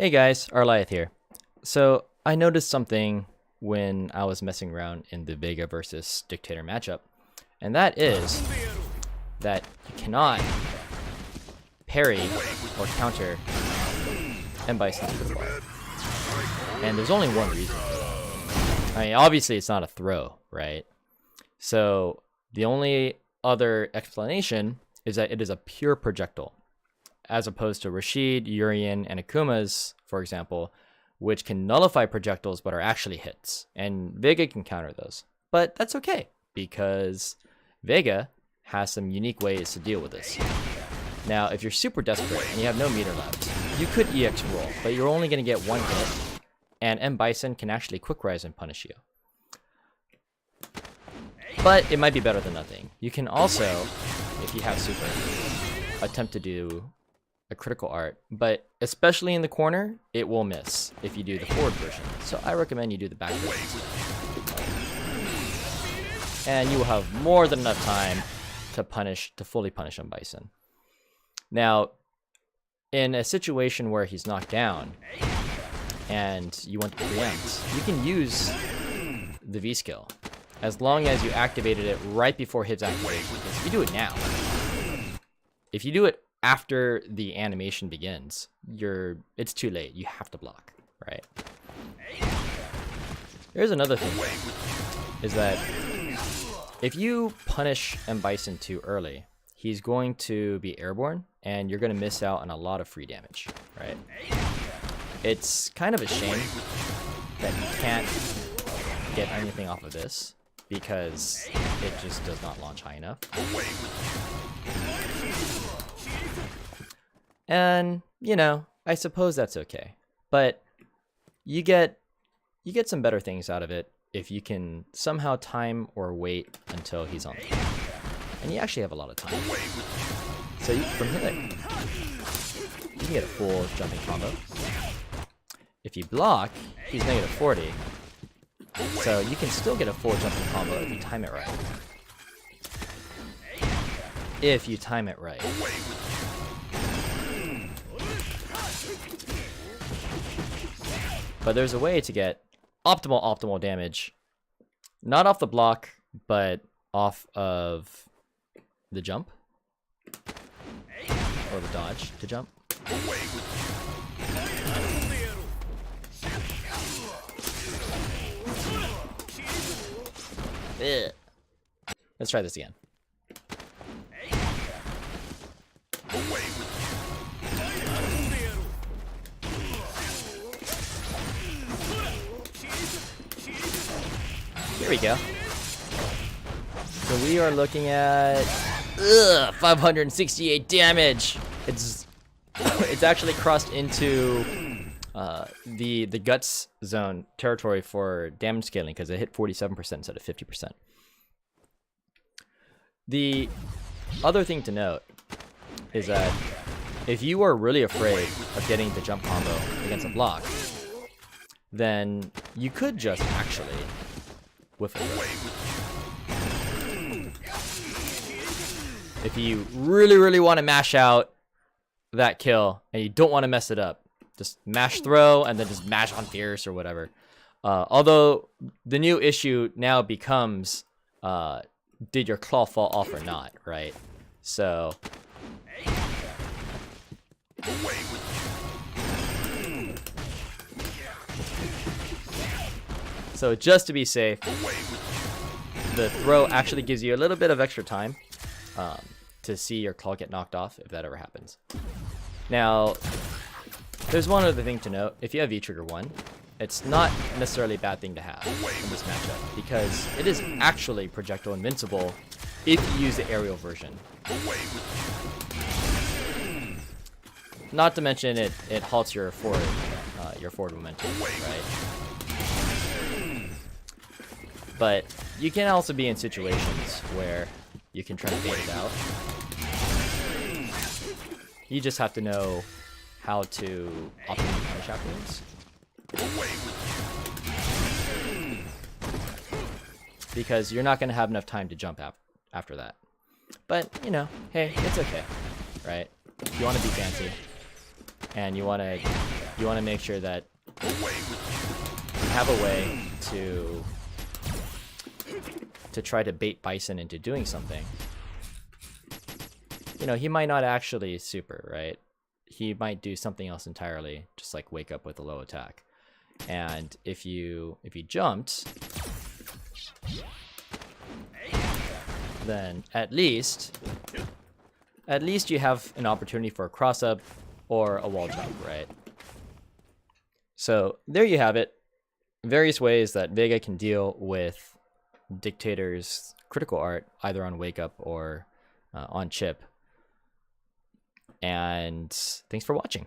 Hey guys, Arliath here. So I noticed something when I was messing around in the Vega versus Dictator matchup, and that is that you cannot parry or counter Bison's critical art. And there's only one reason. I mean, obviously it's not a throw, right? So the only other explanation is that it is a pure projectile, as opposed to Rashid, Urian, and Akuma's, for example, which can nullify projectiles but are actually hits. And Vega can counter those. But that's okay, because Vega has some unique ways to deal with this. Now, if you're super desperate and you have no meter left, you could EX roll, but you're only going to get one hit, and Bison can actually quick rise and punish you. But it might be better than nothing. You can also, if you have super, attempt to do a critical art, but especially in the corner, it will miss if you do the forward version. So I recommend you do the back version instead. And you will have more than enough time to fully punish Bison. Now, in a situation where he's knocked down and you want to preempt, you can use the V skill as long as you activated it right before his activation. Because if you do it now, if you do it after the animation begins, it's too late. You have to block, right? There's another thing, is that if you punish Bison too early, he's going to be airborne, and you're going to miss out on a lot of free damage, right? It's kind of a shame that you can't get anything off of this, because it just does not launch high enough. And, you know, I suppose that's okay. But you get some better things out of it if you can somehow time or wait until he's on the top. And you actually have a lot of time. So from here, you can get a full jumping combo. If you block, he's negative 40. So you can still get a full jumping combo if you time it right. If you time it right. But there's a way to get optimal damage. Not off the block, but off of the jump. Or the dodge to jump. Ugh. Let's try this again. Here we go. So we are looking at 568 damage. It's actually crossed into the guts zone territory for damage scaling, because it hit 47% instead of 50%. The other thing to note is that if you are really afraid of getting the jump combo against a block, then you could just actually whiff it. If you really want to mash out that kill and you don't want to mess it up, just mash throw and then just mash on fierce or whatever. Although the new issue now becomes, did your claw fall off or not, right? So just to be safe, the throw actually gives you a little bit of extra time to see your claw get knocked off, if that ever happens. Now, there's one other thing to note. If you have V-Trigger 1, it's not necessarily a bad thing to have in this matchup, because it is actually projectile invincible if you use the aerial version. Not to mention it halts your forward momentum, right? But you can also be in situations where you can try to bait it out. You just have to know how to optimally punish afterwards. Because you're not going to have enough time to jump after that. But, you know, hey, it's okay, right? If you want to be fancy. and you wanna make sure that you have a way to try to bait Bison into doing something. You know, he might not actually super, right? He might do something else entirely, just like wake up with a low attack. And if you jumped, then at least you have an opportunity for a cross up or a wall jump, right? So there you have it. Various ways that Vega can deal with Dictator's critical art, either on wake up or on chip. And thanks for watching.